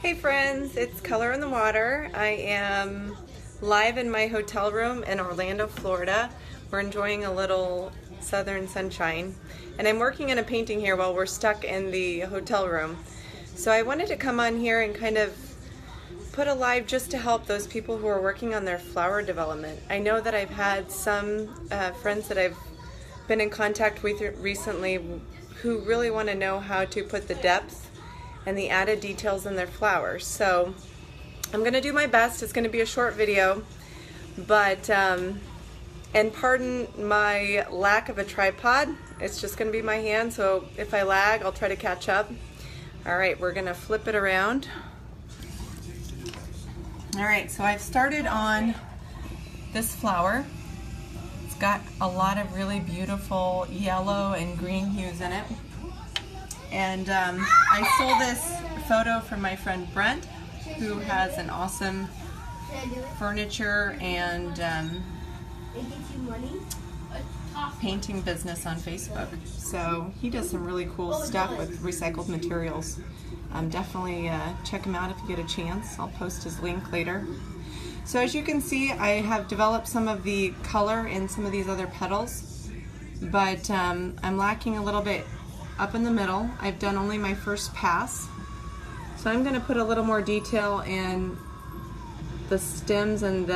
Hey friends, it's Color in the Water. I am live in my hotel room in Orlando, Florida. We're enjoying a little southern sunshine, and I'm working on a painting here while we're stuck in the hotel room. So I wanted to come on here and kind of put a live just to help those people who are working on their flower development. I know that I've had some friends that I've been in contact with recently who really want to know how to put the depth and the added details in their flowers. So I'm going to do my best. It's going to be a short video, but and pardon my lack of a tripod. It's just going to be my hand, so if I lag, I'll try to catch up. All right, we're going to flip it around. All right, so I've started on this flower. It's got a lot of really beautiful yellow and green hues in it. And I stole this photo from my friend Brent, who has an awesome furniture and painting business on Facebook. So he does some really cool stuff with recycled materials. Definitely check him out if you get a chance. I'll post his link later. So as you can see, I have developed some of the color in some of these other petals, but I'm lacking a little bit up in the middle. I've done only my first pass. So I'm going to put a little more detail in the stems and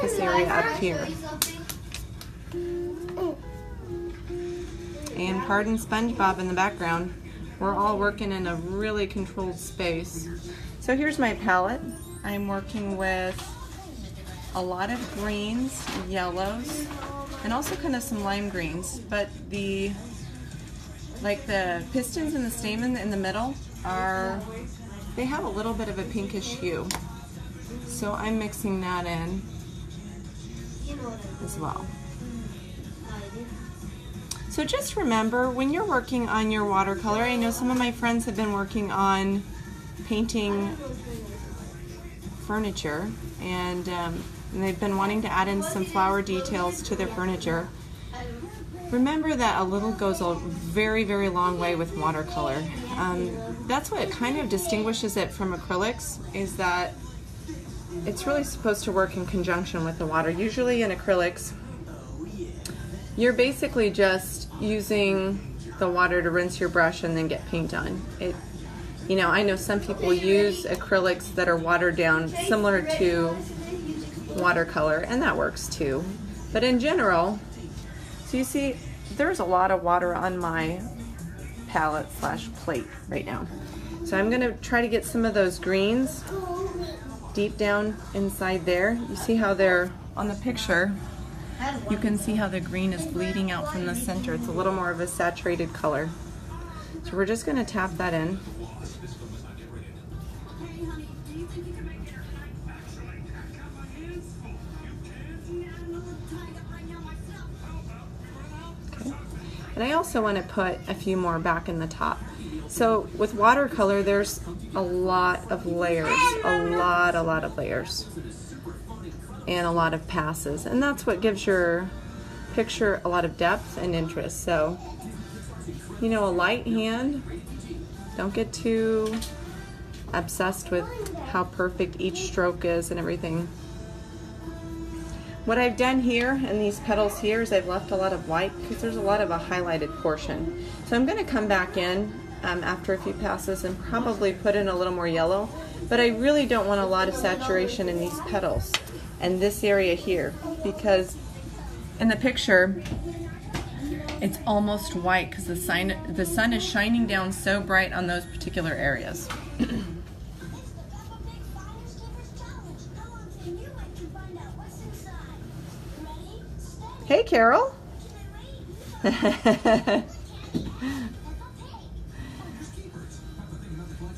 this area up here. And pardon SpongeBob in the background. We're all working in a really controlled space. So here's my palette. I'm working with a lot of greens, yellows, and also kind of some lime greens, but the pistons and the stamen in the middle they have a little bit of a pinkish hue. So I'm mixing that in as well. So just remember, when you're working on your watercolor, I know some of my friends have been working on painting furniture, and they've been wanting to add in some flower details to their furniture. Remember that a little goes a very, very long way with watercolor. That's what kind of distinguishes it from acrylics, is that it's really supposed to work in conjunction with the water. Usually in acrylics, you're basically just using the water to rinse your brush and then get paint on. You know, I know some people use acrylics that are watered down similar to watercolor, and that works too. But in general, so you see, there's a lot of water on my palette slash plate right now. So I'm going to try to get some of those greens deep down inside there. You see how they're on the picture. You can see how the green is bleeding out from the center. It's a little more of a saturated color. So we're just going to tap that in. Okay. And I also want to put a few more back in the top. So with watercolor, there's a lot of layers, a lot of layers, and a lot of passes, and that's what gives your picture a lot of depth and interest. So, you know, a light hand, don't get too obsessed with how perfect each stroke is and everything. What I've done here in these petals here is I've left a lot of white because there's a lot of a highlighted portion. So I'm going to come back in after a few passes and probably put in a little more yellow, but I really don't want a lot of saturation in these petals and this area here, because in the picture it's almost white because the sun is shining down so bright on those particular areas. Hey Carol.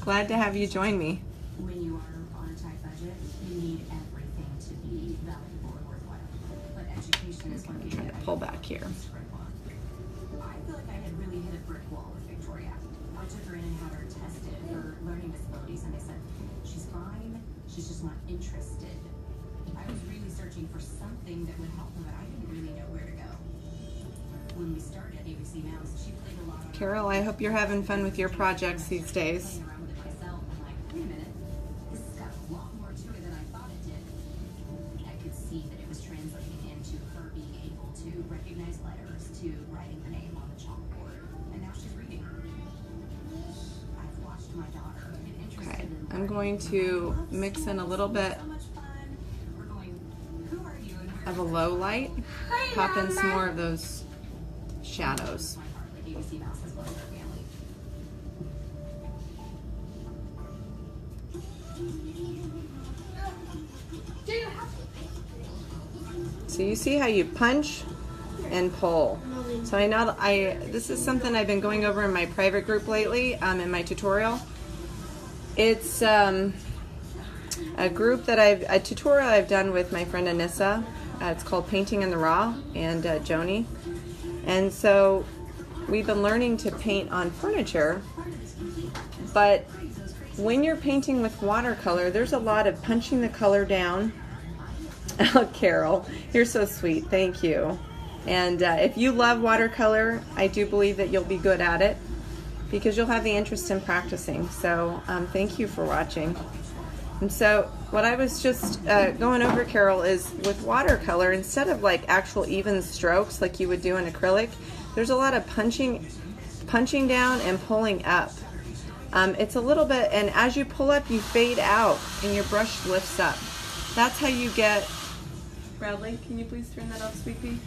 Glad to have you join me. When you are on a tight budget, you need everything to be valuable and worthwhile. But education is one thing. Trying to pull back here. I feel like I had really hit a brick wall with Victoria. I took her in and had her tested for learning disabilities, and they said, she's fine, she's just not interested. I was really searching for something that would help her, but I didn't really know where to go. When we started ABC Mouse, she played a lot of Carol, I hope you're having fun with your projects these days. around I'm going to mix in a little bit of a low light, pop in some more of those shadows. So you see how you punch and pull. So I know this is something I've been going over in my private group lately, in my tutorial. It's a tutorial I've done with my friend Anissa. It's called Painting in the Raw, and Joni. And so we've been learning to paint on furniture, but when you're painting with watercolor, there's a lot of punching the color down. Oh, Carol, you're so sweet. Thank you. And if you love watercolor, I do believe that you'll be good at it because you'll have the interest in practicing. So thank you for watching. And so what I was just going over, Carol, is with watercolor, instead of like actual even strokes like you would do in acrylic, there's a lot of punching down and pulling up. It's a little bit, and as you pull up, you fade out and your brush lifts up. That's how you get, Bradley, can you please turn that off, sweetie?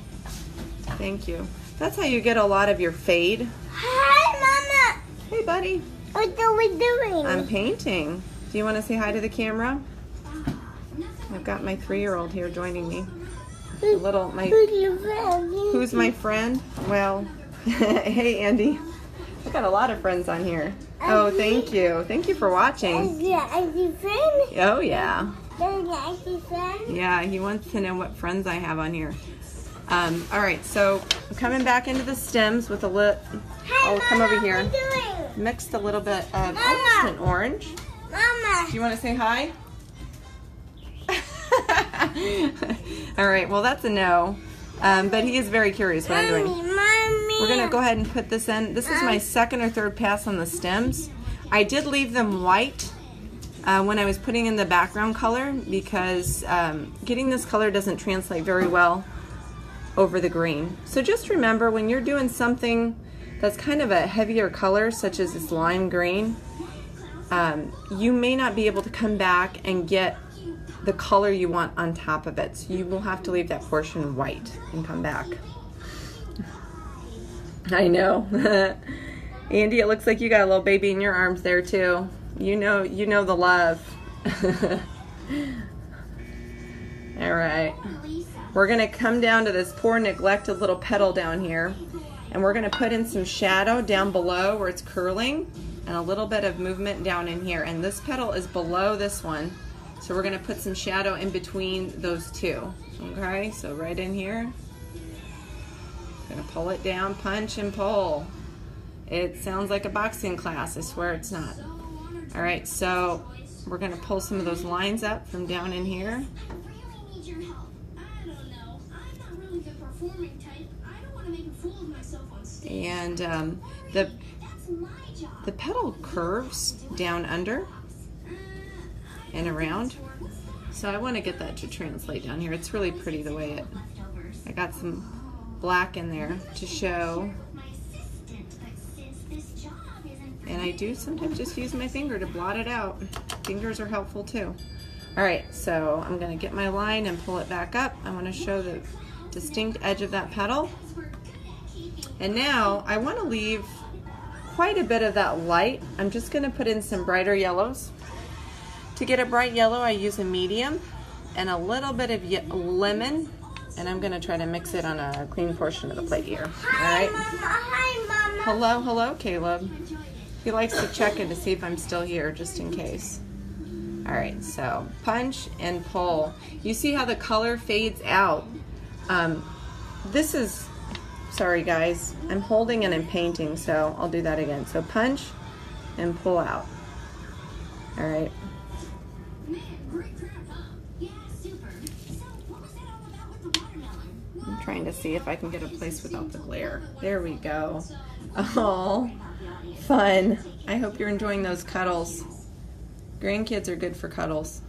Thank you. That's how you get a lot of your fade. Hi, Mama. Hey, buddy. What are we doing? I'm painting. Do you want to say hi to the camera? I've got my 3-year-old here joining me. Who's my friend? Well, hey, Andy. I've got a lot of friends on here. Oh, thank you. Thank you for watching. Oh, yeah. Yeah, he wants to know what friends I have on here. All right, so I'm coming back into the stems with a little. I'll come over here. Mixed a little bit of almost an orange. Mama. Do you want to say hi? All right, well that's a no, but he is very curious what I'm doing. We're gonna go ahead and put this in. This is my second or third pass on the stems. I did leave them white when I was putting in the background color because getting this color doesn't translate very well over the green. So just remember, when you're doing something that's kind of a heavier color, such as this lime green, you may not be able to come back and get the color you want on top of it. So you will have to leave that portion white and come back. I know. Andy, it looks like you got a little baby in your arms there too. You know the love. All right. We're gonna come down to this poor neglected little petal down here, and we're gonna put in some shadow down below where it's curling and a little bit of movement down in here. And this petal is below this one, so we're gonna put some shadow in between those two. Okay, so right in here. Gonna pull it down, punch and pull. It sounds like a boxing class, I swear it's not. All right, so we're gonna pull some of those lines up from down in here. And the petal curves down under and around, so I want to get that to translate down here. It's really pretty the way I got some black in there to show, and I do sometimes just use my finger to blot it out. Fingers are helpful too. All right, so I'm going to get my line and pull it back up. I want to show the distinct edge of that petal. And now I want to leave quite a bit of that light. I'm just going to put in some brighter yellows. To get a bright yellow, I use a medium and a little bit of lemon, and I'm going to try to mix it on a clean portion of the plate here. All right. Hi, Mama. Hello, hello, Caleb. He likes to check in to see if I'm still here, just in case. All right, so punch and pull. You see how the color fades out. This is, sorry guys, I'm holding and I'm painting, so I'll do that again. So punch and pull out. All right. I'm trying to see if I can get a place without the glare. There we go. Oh, fun. I hope you're enjoying those cuddles. Grandkids are good for cuddles.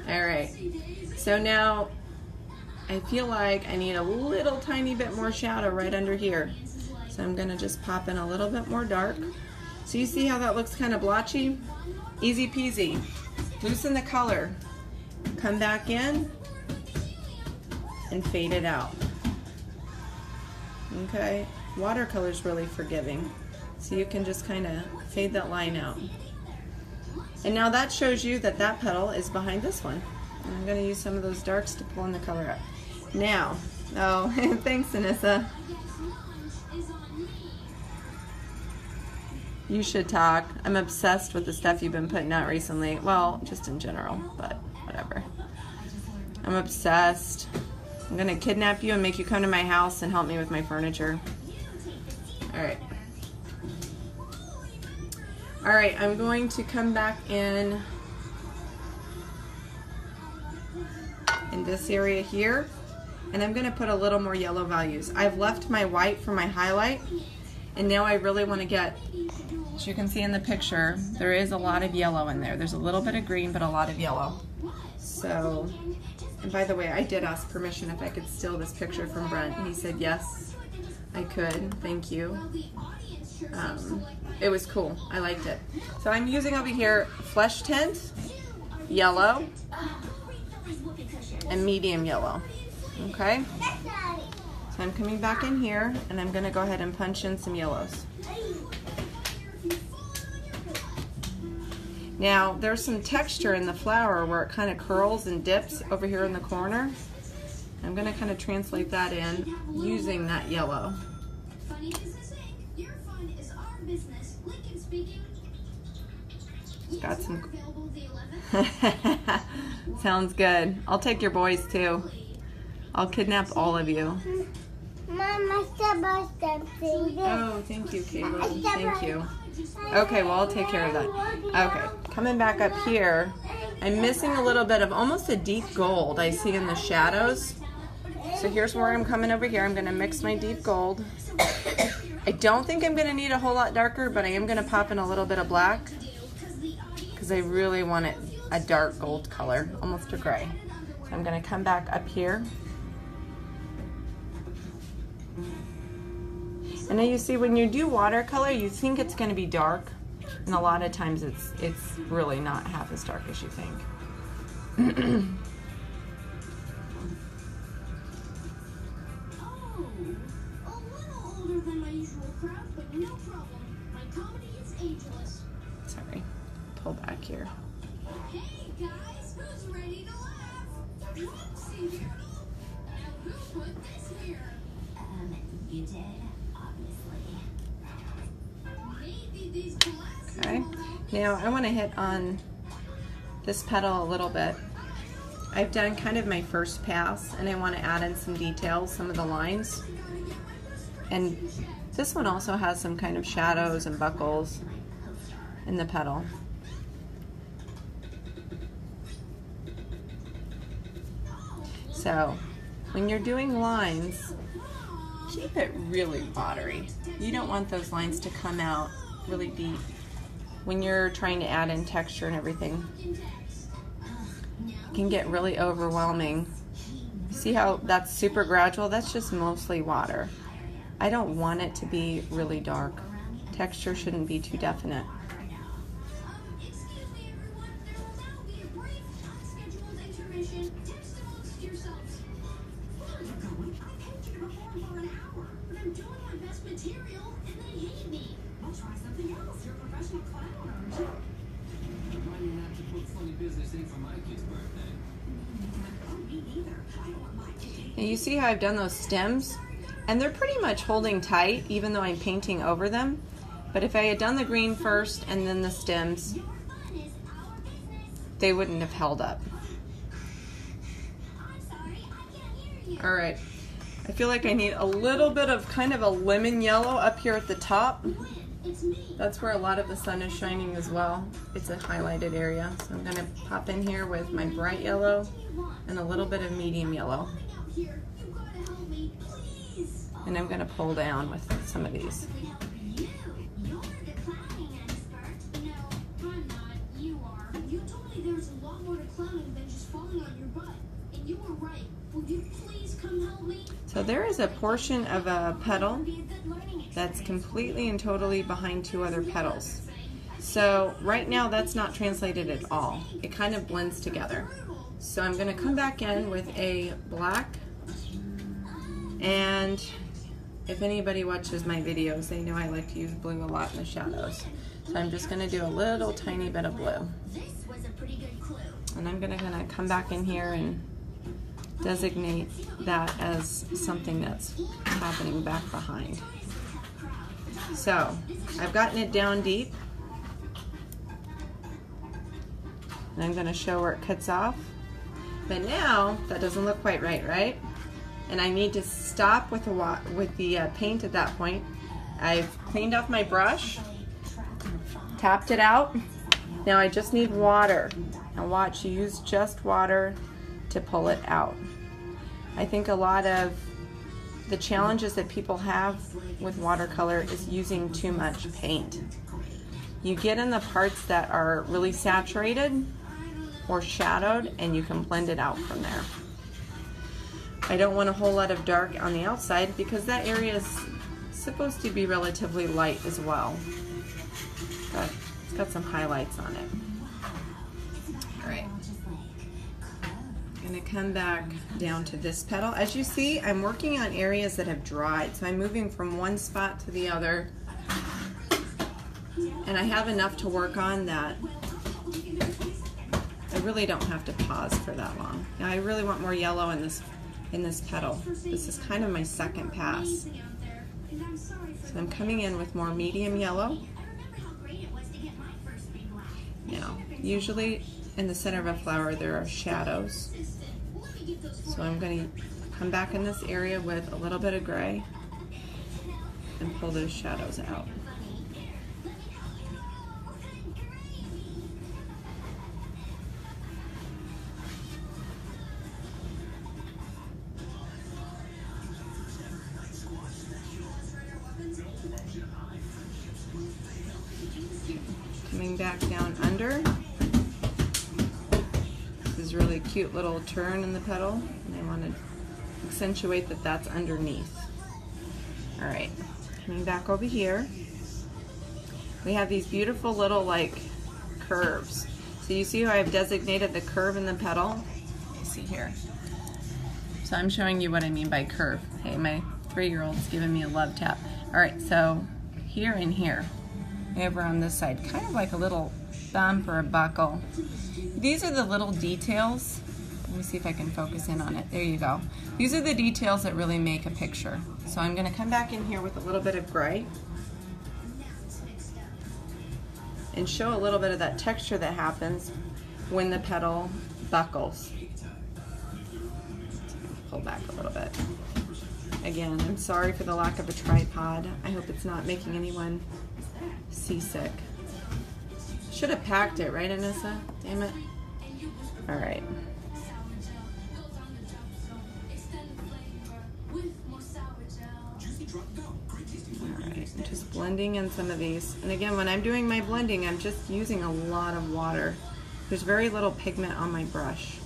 All right. So now I feel like I need a little tiny bit more shadow right under here. So I'm going to just pop in a little bit more dark. So you see how that looks kind of blotchy? Easy peasy. Loosen the color. Come back in and fade it out. Okay, watercolor's really forgiving. So you can just kind of fade that line out. And now that shows you that that petal is behind this one. And I'm going to use some of those darks to pull in the color up. Now, oh, thanks, Anissa. You should talk. I'm obsessed with the stuff you've been putting out recently. Well, just in general, but whatever. I'm obsessed. I'm going to kidnap you and make you come to my house and help me with my furniture. All right. All right, I'm going to come back in this area here, and I'm going to put a little more yellow values. I've left my white for my highlight, and now I really want to get, as you can see in the picture, there is a lot of yellow in there. There's a little bit of green, but a lot of yellow. So, and by the way, I did ask permission if I could steal this picture from Brent. He said yes, I could. Thank you. It was cool. I liked it. So I'm using over here flesh tint, yellow, and medium yellow. Okay? So I'm coming back in here, and I'm going to go ahead and punch in some yellows. Now, there's some texture in the flower where it kind of curls and dips over here in the corner. I'm going to kind of translate that in using that yellow. Got some. Sounds good. I'll take your boys too. I'll kidnap all of you. Mama, oh, thank you, Caleb. Thank you. Okay, well, I'll take care of that. Okay, coming back up here, I'm missing a little bit of almost a deep gold I see in the shadows. So here's where I'm coming over here. I'm going to mix my deep gold. I don't think I'm going to need a whole lot darker, but I am going to pop in a little bit of black because I really want it a dark gold color, almost a gray. So I'm going to come back up here. And then you see when you do watercolor, you think it's going to be dark, and a lot of times it's really not half as dark as you think. Oh, a little older than my usual crowd, but no problem. My comedy is ageless. Sorry, pull back here. Hey guys, who's ready to laugh? Whoopsie doodle. Now who put this here? You did, obviously. Maybe these glasses. Okay, now I want to hit on this petal a little bit. I've done kind of my first pass, and I want to add in some details, some of the lines. And this one also has some kind of shadows and buckles in the petal. So when you're doing lines, keep it really watery. You don't want those lines to come out really deep when you're trying to add in texture and everything. It can get really overwhelming. See how that's super gradual? That's just mostly water. I don't want it to be really dark. Texture shouldn't be too definite. Excuse me, everyone. There will now be a brief, unscheduled intermission. Text amongst yourselves. Where are you going? I paid you to perform for an hour, but I'm doing my best material, and they hate me. I'll try something else. You're a professional clown, aren't you? Why do you have to put funny business in for my kid's birthday? Oh, me neither. I don't want mine to take. And you see how I've done those stems? And they're pretty much holding tight, even though I'm painting over them. But if I had done the green first and then the stems, Your fun is our business. they wouldn't have held up. I'm sorry, I can't hear you. All right, I feel like I need a little bit of kind of a lemon yellow up here at the top. It's me. That's where a lot of the sun is shining as well. It's a highlighted area. So I'm gonna pop in here with my bright yellow and a little bit of medium yellow. Out here. You gotta help me, please. And I'm gonna pull down with some of these. We help you. You're the clowning expert. No, I'm not. You are. You told me there was a lot more to clowning than just falling on your butt. And you were right. Will you please come help me? So there is a portion of a petal Be a good learning that's completely and totally behind two other petals. So right now that's not translated at all. It kind of blends together. So I'm going to come back in with a black, and if anybody watches my videos, they know I like to use blue a lot in the shadows. So I'm just going to do a little tiny bit of blue. This was a pretty good clue. And I'm going to come back in here and designate that as something that's happening back behind. So I've gotten it down deep. And I'm going to show where it cuts off. But now that doesn't look quite right, right? And I need to stop with the paint at that point. I've cleaned off my brush, tapped it out. Now I just need water. Now watch, you use just water to pull it out. I think a lot of the challenges that people have with watercolor is using too much paint. You get in the parts that are really saturated or shadowed, and you can blend it out from there. I don't want a whole lot of dark on the outside because that area is supposed to be relatively light as well. But it's got some highlights on it. Alright. I'm going to come back down to this petal. As you see, I'm working on areas that have dried. So I'm moving from one spot to the other. And I have enough to work on that I really don't have to pause for that long. Now I really want more yellow in this petal. This is kind of my second pass. So I'm coming in with more medium yellow. Now, usually in the center of a flower there are shadows. So I'm going to come back in this area with a little bit of gray and pull those shadows out. Coming back down under. This is really cute little turn in the petal, and I want to accentuate that that's underneath. Alright, coming back over here. We have these beautiful little like curves. So you see how I've designated the curve in the petal? You see here. So I'm showing you what I mean by curve. Hey, my 3-year-old's giving me a love tap. Alright, so here and here. Over on this side, kind of like a little bump or a buckle. These are the little details. Let me see if I can focus in on it. There you go. These are the details that really make a picture. So I'm going to come back in here with a little bit of gray and show a little bit of that texture that happens when the petal buckles. Pull back a little bit. Again, I'm sorry for the lack of a tripod. I hope it's not making anyone seasick. Should have packed it, right, Anissa? Damn it. Alright. Alright, I'm just blending in some of these. And again, when I'm doing my blending, I'm just using a lot of water. There's very little pigment on my brush.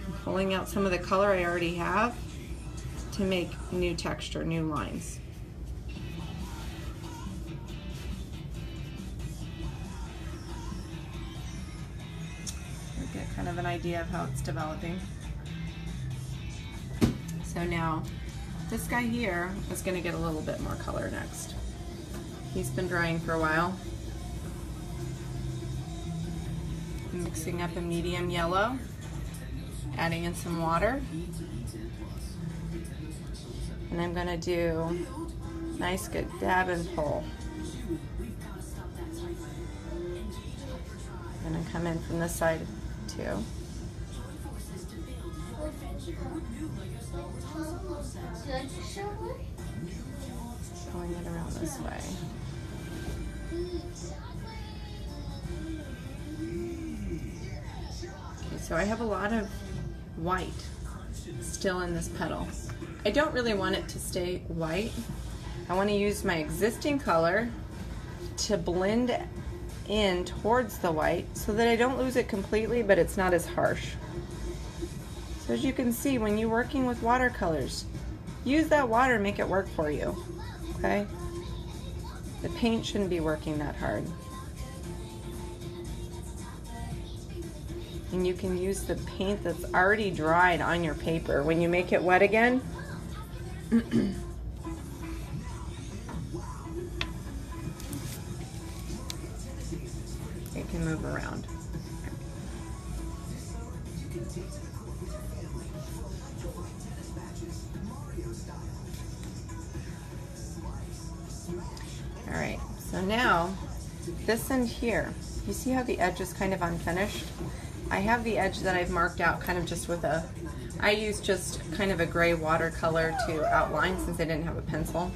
I'm pulling out some of the color I already have to make new texture, new lines. You get kind of an idea of how it's developing. So now, this guy here is going to get a little bit more color next. He's been drying for a while. I'm mixing up a medium yellow, adding in some water. And I'm going to do nice good dab and pull. I'm going to come in from this side too. Pulling it around this way. Okay, so I have a lot of white still in this petal. I don't really want it to stay white. I want to use my existing color to blend in towards the white so that I don't lose it completely, but it's not as harsh. So as you can see, when you're working with watercolors, use that water and make it work for you, okay? The paint shouldn't be working that hard. And you can use the paint that's already dried on your paper. When you make it wet again, it can move around. All right, so now this end here, you see how the edge is kind of unfinished? I have the edge that I've marked out kind of just with I use just kind of a gray watercolor to outline since I didn't have a pencil.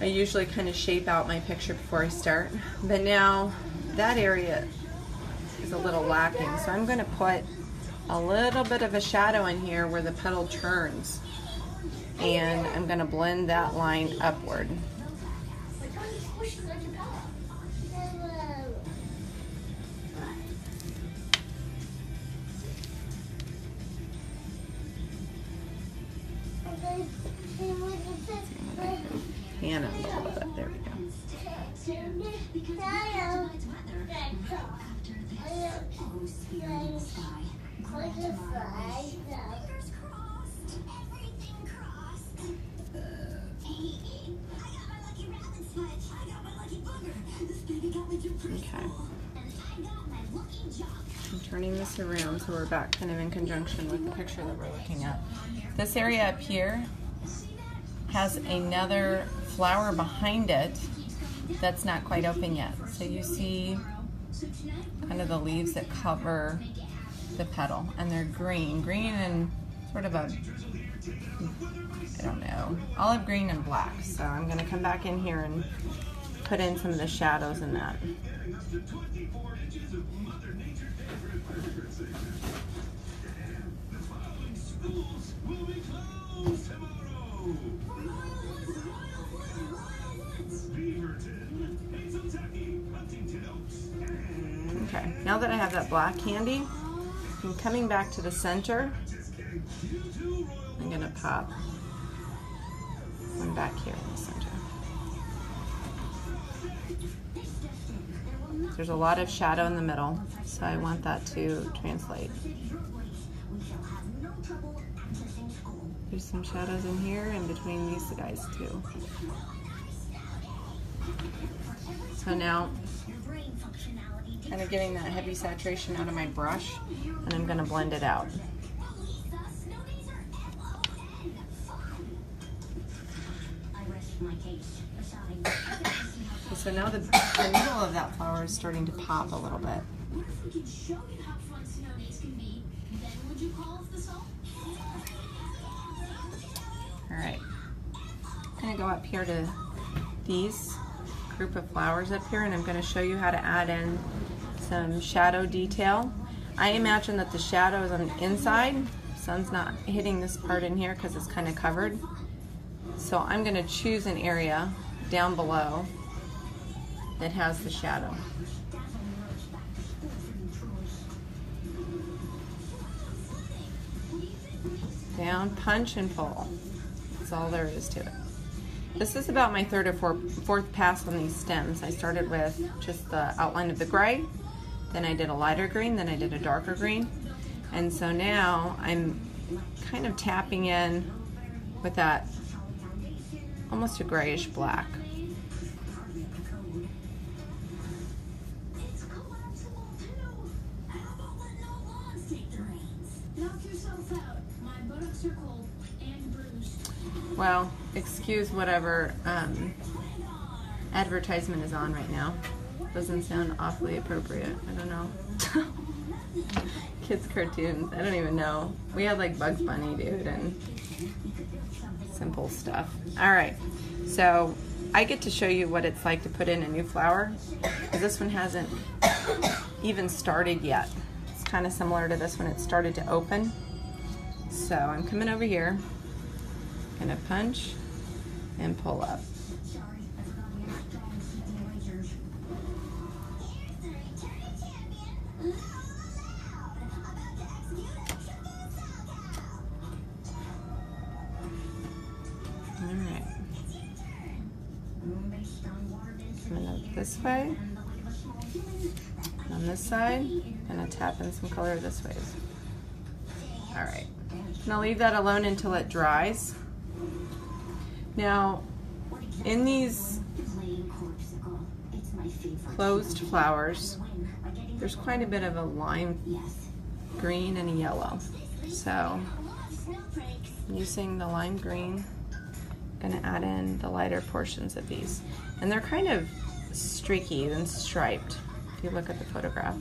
I usually kind of shape out my picture before I start, but now that area is a little lacking, so I'm going to put a little bit of a shadow in here where the petal turns, and I'm going to blend that line upward. Pan it a little bit. There we go. Okay. I'm turning this around so we're back kind of in conjunction with the picture that we're looking at. This area up here has another flower behind it that's not quite open yet. So you see kind of the leaves that cover the petal, and they're green and sort of a, I don't know, olive green and black. So I'm going to come back in here and put in some of the shadows in that. Okay, now that I have that black handy, I'm coming back to the center. I'm gonna pop one back here in the center. There's a lot of shadow in the middle, so I want that to translate. There's some shadows in here and between these guys too. So now, kind of getting that heavy saturation out of my brush, and I'm going to blend it out. Okay, so now the middle of that flower is starting to pop a little bit. Alright, I'm going to go up here to these group of flowers up here, and I'm going to show you how to add in some shadow detail. I imagine that the shadow is on the inside. Sun's not hitting this part in here because it's kind of covered. So I'm going to choose an area down below that has the shadow. Down, punch, and pull. That's all there is to it. This is about my third or fourth pass on these stems. I started with just the outline of the gray, then I did a lighter green, then I did a darker green, and so now I'm kind of tapping in with that almost a grayish black. Well, excuse whatever advertisement is on right now. Doesn't sound awfully appropriate. I don't know. Kids cartoons. I don't even know. We had like Bugs Bunny, dude, and simple stuff. All right. So I get to show you what it's like to put in a new flower, because this one hasn't even started yet. It's kind of similar to this one. It started to open. So I'm coming over here. Gonna punch and pull up. Alright. Coming up this way. On this side, gonna tap in some color this way. Alright. Now leave that alone until it dries. Now, in these closed flowers, there's quite a bit of a lime green and a yellow. So, using the lime green, I'm gonna add in the lighter portions of these. And they're kind of streaky and striped, if you look at the photograph.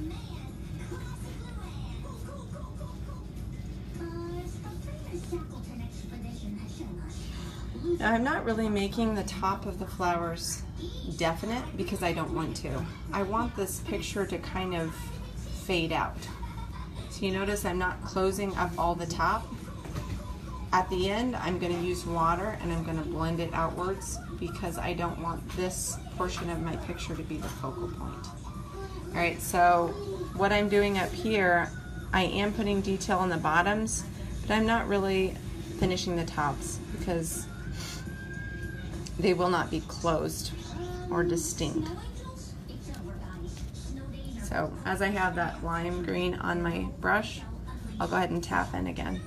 Now, I'm not really making the top of the flowers definite because I don't want to. I want this picture to kind of fade out. So you notice I'm not closing up all the top. At the end, I'm going to use water and I'm going to blend it outwards because I don't want this portion of my picture to be the focal point. Alright, so what I'm doing up here, I am putting detail on the bottoms, but I'm not really finishing the tops because they will not be closed or distinct. So as I have that lime green on my brush, I'll go ahead and tap in again.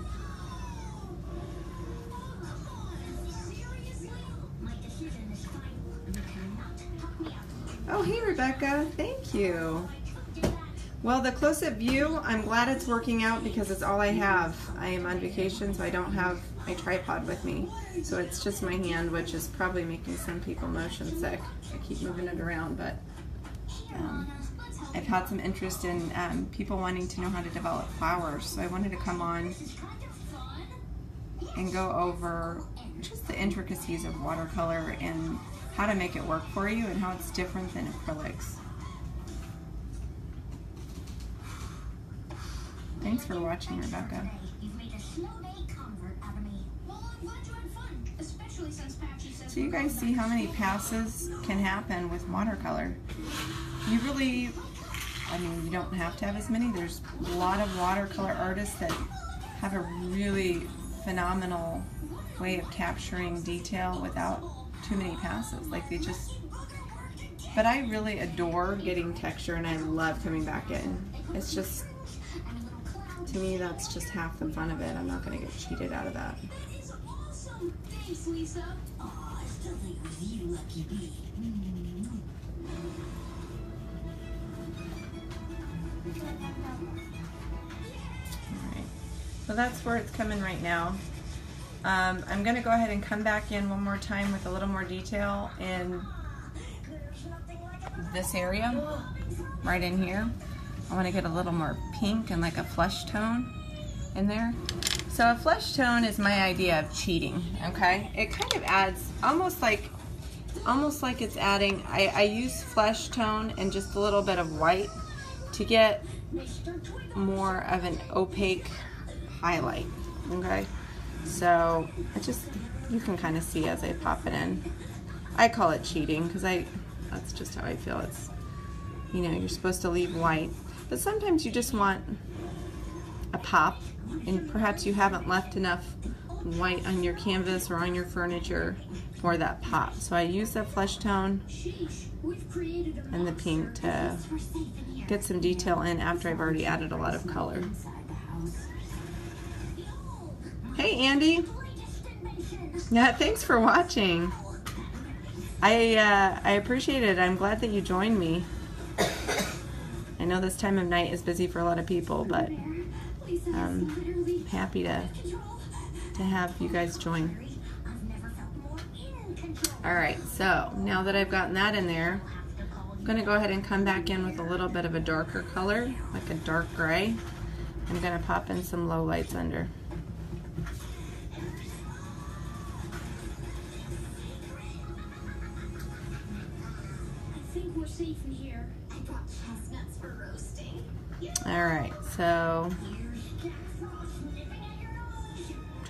Oh, hey Rebecca, thank you. Well, the close-up view, I'm glad it's working out because it's all I have. I am on vacation, so I don't have my tripod with me. So it's just my hand, which is probably making some people motion sick. I keep moving it around, but I've had some interest in people wanting to know how to develop flowers. So I wanted to come on and go over just the intricacies of watercolor and how to make it work for you and how it's different than acrylics. Thanks for watching, Rebecca. So you guys see how many passes can happen with watercolor. You really, I mean, you don't have to have as many. There's a lot of watercolor artists that have a really phenomenal way of capturing detail without too many passes. Like they just, but I really adore getting texture and I love coming back in. It's just, to me, that's just half the fun of it. I'm not going to get cheated out of that. Thanks, Lisa. Aw, I still think with you, lucky bee. Alright, so that's where it's coming right now. I'm going to go ahead and come back in one more time with a little more detail in this area, right in here. I want to get a little more pink and like a flesh tone in there. So a flesh tone is my idea of cheating, okay? It kind of adds almost like it's adding, I use flesh tone and just a little bit of white to get more of an opaque highlight, okay? So it just, you can kind of see as I pop it in. I call it cheating because that's just how I feel. It's, you know, you're supposed to leave white, but sometimes you just want a pop and perhaps you haven't left enough white on your canvas or on your furniture for that pop. So I use the flesh tone and the pink to get some detail in after I've already added a lot of color. Hey Andy! Yeah, thanks for watching. I appreciate it. I'm glad that you joined me. I know this time of night is busy for a lot of people, but I'm happy to have you guys join. Alright, so now that I've gotten that in there, I'm going to go ahead and come back in with a little bit of a darker color, like a dark gray. I'm going to pop in some low lights under. Safe in here. I brought chestnuts for roasting. Alright, so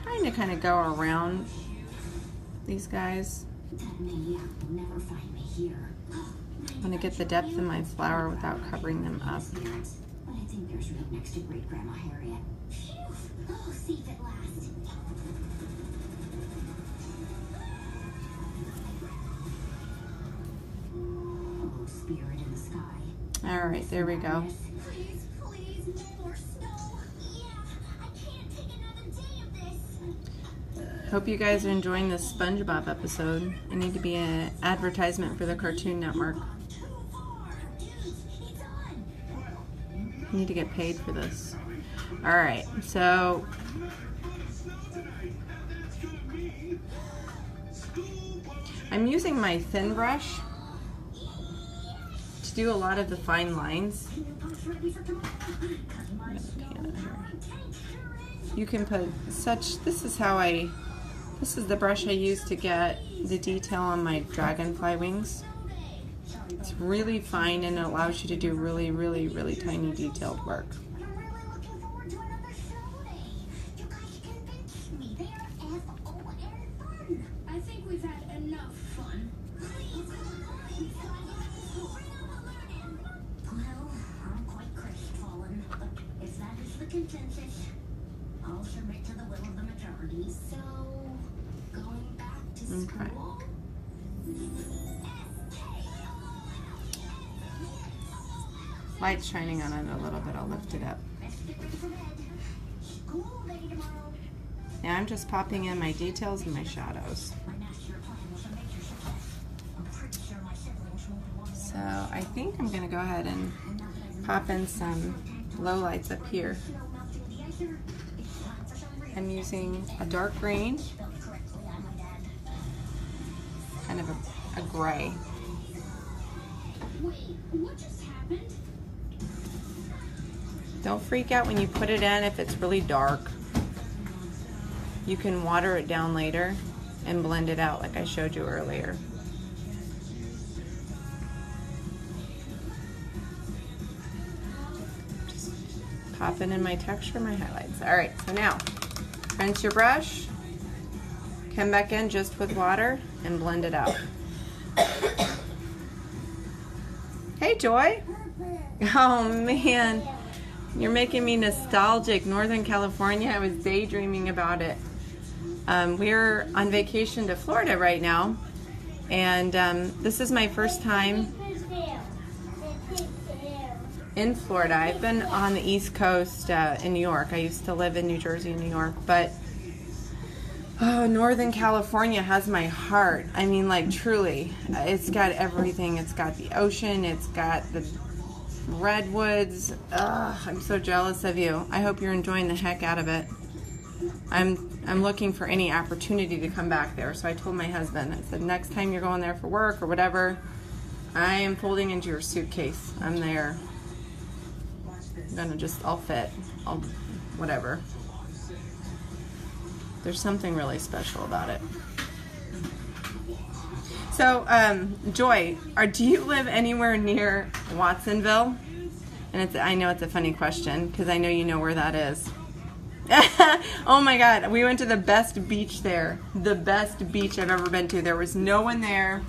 trying to kind of go around these guys. I'm going to get the depth in my flower without covering them up. But I think there's room next to Great Grandma Harriet. Oh, see if it lasts. All right, there we go. Please, please, no more snow. Yeah, I can't take another day of this. Hope you guys are enjoying this SpongeBob episode. I need to be an advertisement for the Cartoon Network. Too far. Dude, it's on. I need to get paid for this. All right, so I'm using my thin brush to do a lot of the fine lines. You can put this is the brush I use to get the detail on my dragonfly wings. It's really fine and it allows you to do really, really, really tiny detailed work. I'm really looking forward to another snow day. You guys convinced me. They're F-O-N fun. I think we've had enough fun. Well, I'm quite crestfallen, but if that is the consensus, I'll submit to the will of the majority. So, going back to Okay. school? Light's shining on it a little bit. I'll lift it up. Let's get ready for bed. School day tomorrow. Now I'm just popping in my details and my shadows. My master plan was a major success. I'm pretty sure my siblings won't want to. So I think I'm gonna go ahead and pop in some low lights up here. I'm using a dark green, kind of a gray. Wait, what just happened? Don't freak out when you put it in if it's really dark. You can water it down later and blend it out like I showed you earlier. Just popping in my texture, my highlights. All right, so now rinse your brush, come back in just with water and blend it out. Hey, Joy. Oh, man. You're making me nostalgic. Northern California, I was daydreaming about it. We're on vacation to Florida right now, and this is my first time in Florida. I've been on the East Coast in New York. I used to live in New Jersey and New York, but Northern California has my heart. I mean, like, truly. It's got everything. It's got the ocean. It's got the redwoods. I'm so jealous of you. I hope you're enjoying the heck out of it. I'm looking for any opportunity to come back there. So I told my husband, I said, next time you're going there for work or whatever, I am folding into your suitcase. I'm there. I'm gonna I'll fit. Whatever. There's something really special about it. So, Joy, do you live anywhere near Watsonville? And I know it's a funny question because I know you know where that is. Oh my God, we went to the best beach there. The best beach I've ever been to. There was no one there.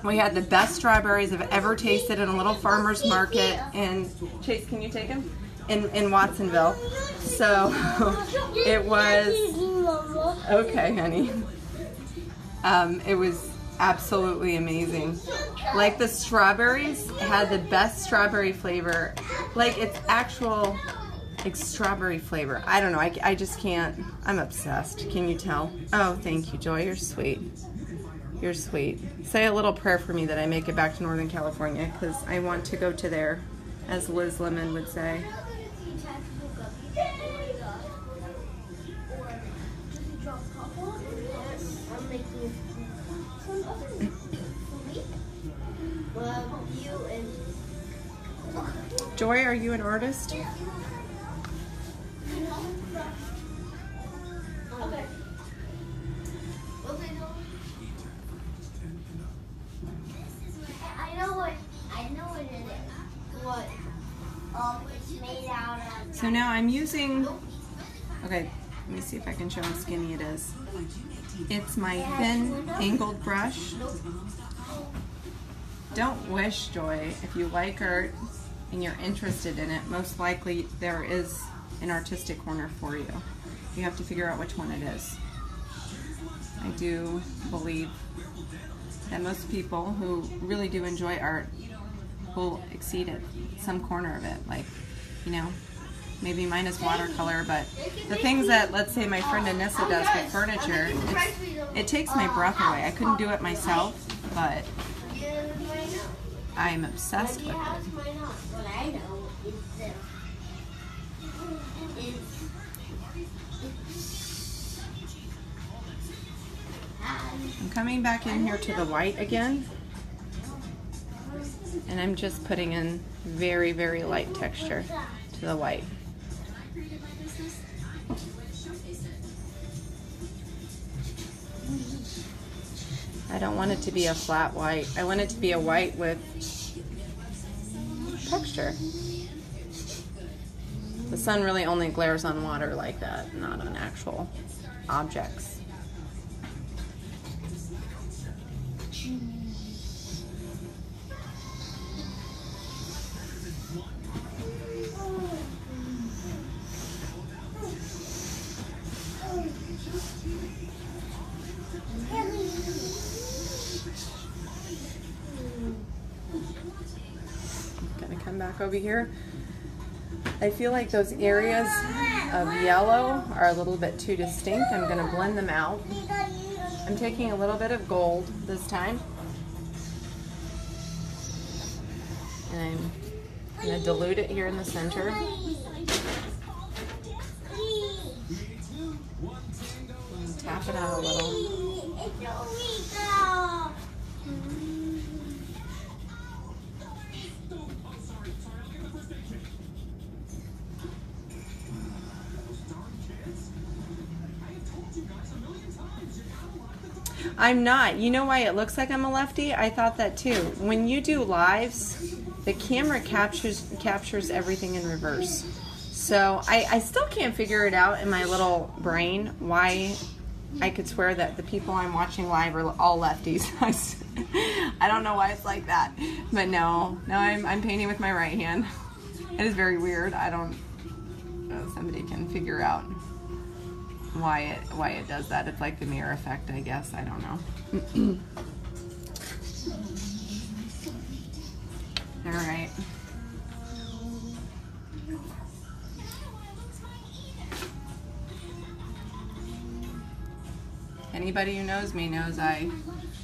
We had the best strawberries I've ever tasted in a little farmer's market. And Chase, can you take him? In Watsonville. So it was, okay, honey. It was absolutely amazing. Like, the strawberries had the best strawberry flavor. Like, it's actual, like, strawberry flavor. I don't know. I just can't. I'm obsessed. Can you tell? Oh, thank you, Joy. You're sweet. You're sweet. Say a little prayer for me that I make it back to Northern California, because I want to go to there, as Liz Lemon would say. Joy, are you an artist? Okay. I know what it is. What? It's made out of. So now I'm using, okay, let me see if I can show how skinny it is. It's my thin angled brush. Don't wish, Joy. If you like art and you're interested in it, most likely there is an artistic corner for you. You have to figure out which one it is. I do believe that most people who really do enjoy art will exceed it, some corner of it, like, you know, maybe minus watercolor, but the things that, let's say, my friend Anissa does with furniture, it takes my breath away. I couldn't do it myself, but I'm obsessed with it. What I know is that I'm coming back in here to the white again, and I'm just putting in very, very light texture to the white. I don't want it to be a flat white. I want it to be a white with texture. The sun really only glares on water like that, not on actual objects. Gonna come back over here. I feel like those areas of yellow are a little bit too distinct. I'm gonna blend them out. I'm taking a little bit of gold this time, and I'm gonna dilute it here in the center. And tap it out a little. I'm not. You know why it looks like I'm a lefty? I thought that too. When you do lives, the camera captures everything in reverse. So I still can't figure it out in my little brain why I could swear that the people I'm watching live are all lefties. I don't know why it's like that. But no, I'm painting with my right hand. It is very weird. I don't know, somebody can figure out why it does that. It's like the mirror effect, I guess. I don't know. All right. Anybody who knows me knows I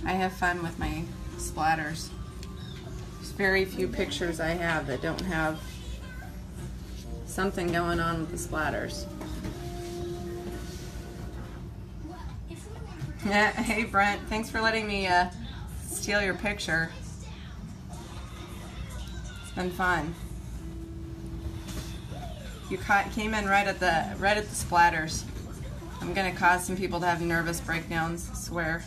have fun with my splatters. There's very few pictures I have that don't have something going on with the splatters. Yeah, hey Brent, thanks for letting me steal your picture. It's been fun. You came in right at the splatters. I'm gonna cause some people to have nervous breakdowns, I swear.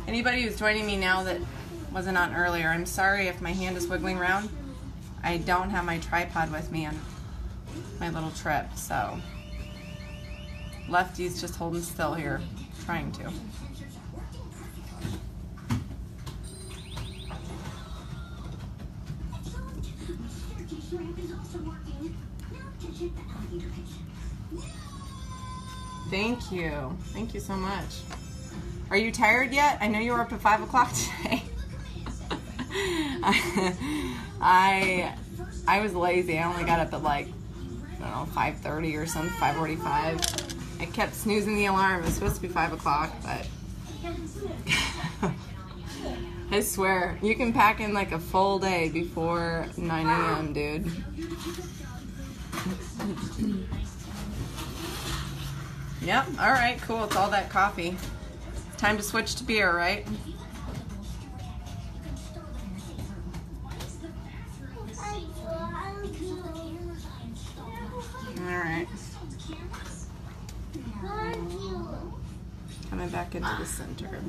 Anybody who's joining me now that wasn't on earlier, I'm sorry if my hand is wiggling around. I don't have my tripod with me on my little trip, so Lefty's just holding still here, trying to. Thank you. Thank you so much. Are you tired yet? I know you were up at 5 o'clock today. I was lazy. I only got up at like, I don't know, 5:30 or something, 5:45. I kept snoozing the alarm. It was supposed to be 5 o'clock, but I swear, you can pack in like a full day before 9 a.m., dude. Yep, all right, cool. It's all that coffee. Time to switch to beer, right? All right. Coming back into the center.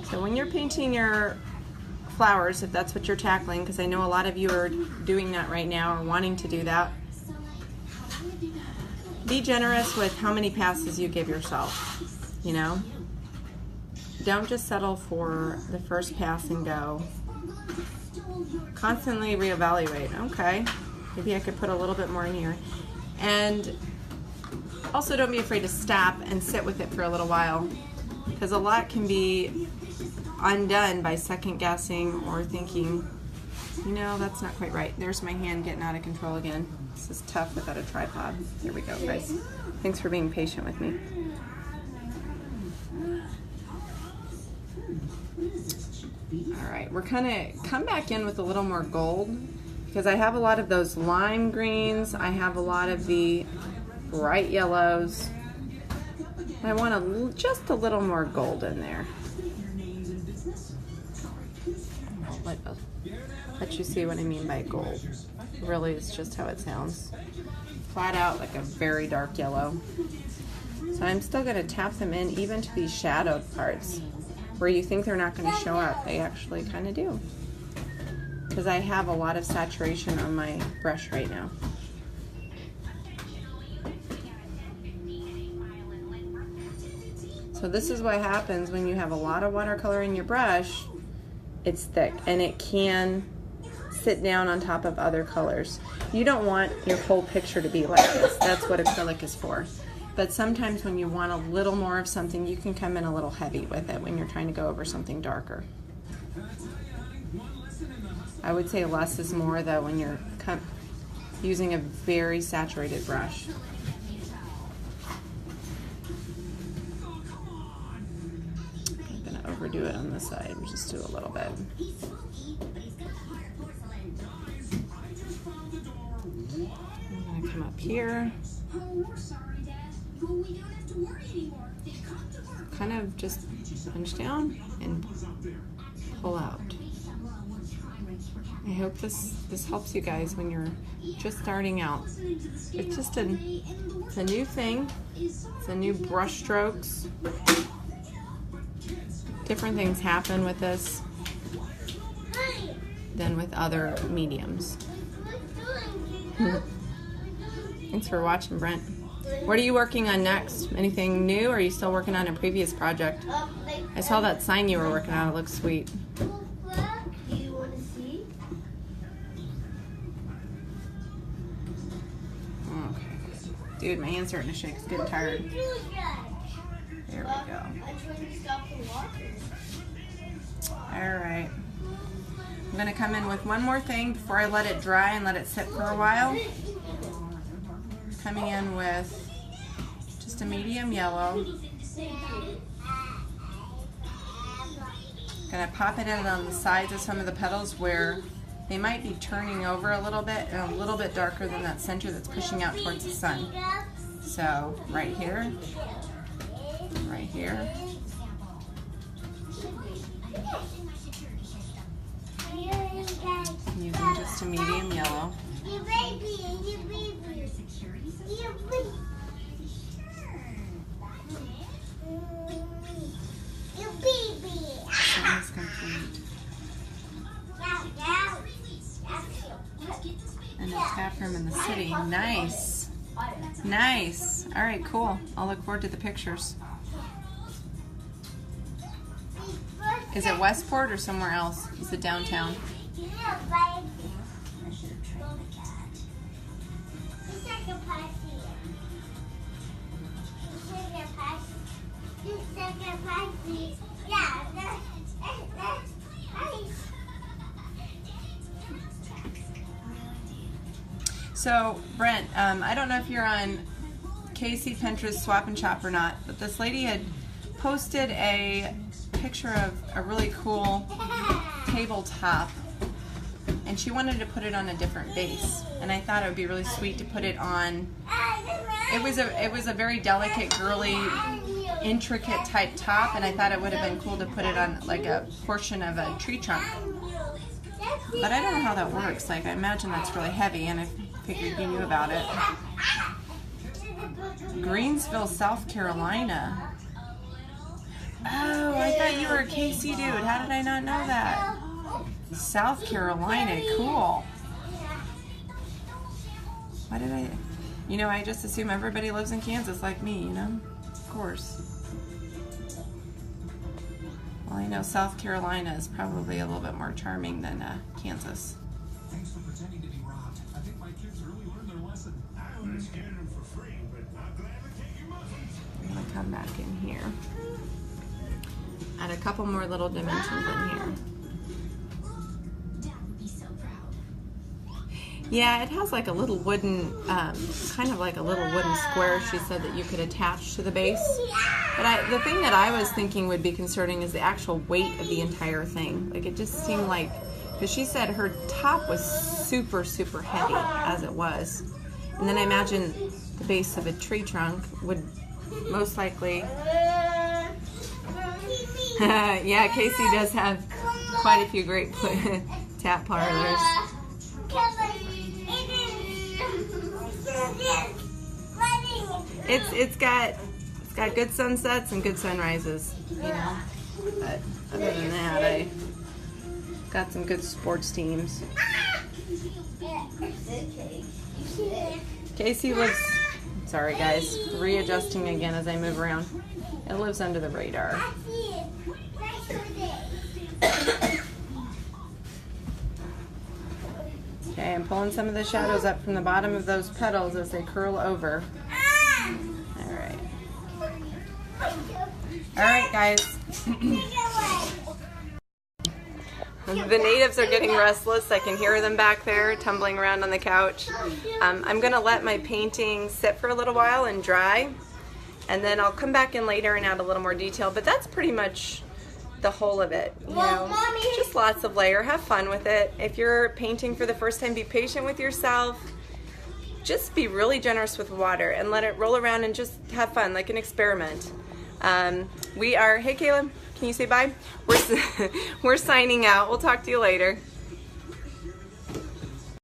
So when you're painting your flowers, if that's what you're tackling, because I know a lot of you are doing that right now or wanting to do that, be generous with how many passes you give yourself, you know? Don't just settle for the first pass and go. Constantly reevaluate. Okay, maybe I could put a little bit more in here. And also don't be afraid to stop and sit with it for a little while, because a lot can be undone by second guessing or thinking, you know, that's not quite right. There's my hand getting out of control again. This is tough without a tripod. Here we go, guys. Thanks for being patient with me. All right, we're kind of come back in with a little more gold, because I have a lot of those lime greens. I have a lot of the bright yellows. I want just a little more gold in there. I'll let you see what I mean by gold. Really, it's just how it sounds. Flat out like a very dark yellow. So I'm still going to tap them in even to these shadowed parts where you think they're not going to show up. They actually kind of do, because I have a lot of saturation on my brush right now. So this is what happens when you have a lot of watercolor in your brush. It's thick and it can sit down on top of other colors. You don't want your whole picture to be like this. That's what acrylic is for. But sometimes when you want a little more of something, you can come in a little heavy with it when you're trying to go over something darker. I would say less is more though when you're using a very saturated brush. I'm going to overdo it on this side. Just do a little bit. I'm going to come up here. Kind of just punch down and pull out. I hope this helps you guys when you're just starting out. It's just it's a new thing. It's a new brush strokes. Different things happen with this than with other mediums. Thanks for watching, Brent. What are you working on next? Anything new, or are you still working on a previous project? I saw that sign you were working on. It looks sweet. Do you want to see? Okay. Dude, my hand's starting to shake. It's getting tired. There we go. I'm trying to stop the water. Alright. I'm going to come in with one more thing before I let it dry and let it sit for a while. Coming in with just a medium yellow. Gonna pop it in on the sides of some of the petals where they might be turning over a little bit and a little bit darker than that center that's pushing out towards the sun. So right here, right here. Using just a medium yellow. You baby, you baby. You baby. You baby. That is complete. And a tap room in the city. Nice. Nice. All right, cool. I'll look forward to the pictures. Is it Westport or somewhere else? Is it downtown? Yeah, baby. I should have tried that. It's like a party. It's like a party. It's like a party. Yeah, that's nice. So, Brent, I don't know if you're on Casey Pinterest Swap and Shop or not, but this lady had posted a picture of a really cool tabletop, and she wanted to put it on a different base, and I thought it would be really sweet to put it on. It was a very delicate, girly, intricate type top, and I thought it would have been cool to put it on like a portion of a tree trunk. But I don't know how that works. Like, I imagine that's really heavy, and I figured you knew about it. Greensville, South Carolina. Oh, I thought you were a KC dude. How did I not know that? South Carolina, cool. Why did I? You know, I just assume everybody lives in Kansas like me, you know? Of course. Well, I know South Carolina is probably a little bit more charming than Kansas. Thanks for pretending to be robbed. I think my kids really learned their lesson. I would have scared them for free, but I'll gladly take your muffins. I'm gonna come back in here. Add a couple more little dimensions in here. Dad would be so proud. Yeah, it has like a little wooden, kind of like a little wooden square, she said, that you could attach to the base. But the thing that I was thinking would be concerning is the actual weight of the entire thing. Like, it just seemed like, because she said her top was super, super heavy as it was. And then I imagine the base of a tree trunk would most likely... Yeah, Casey does have quite a few great tap parlors. It's got good sunsets and good sunrises, you know. But other than that, I got some good sports teams. Casey lives, sorry guys, readjusting again as I move around. It lives under the radar. Okay, I'm pulling some of the shadows up from the bottom of those petals as they curl over. Alright. Alright, guys. The natives are getting restless. I can hear them back there tumbling around on the couch. I'm going to let my painting sit for a little while and dry, and then I'll come back in later and add a little more detail, but that's pretty much the whole of it, you know. Just lots of layer. Have fun with it. If you're painting for the first time, be patient with yourself. Just be really generous with water and let it roll around and just have fun, like an experiment. We are, hey Caleb, can you say bye? We're signing out. We'll talk to you later.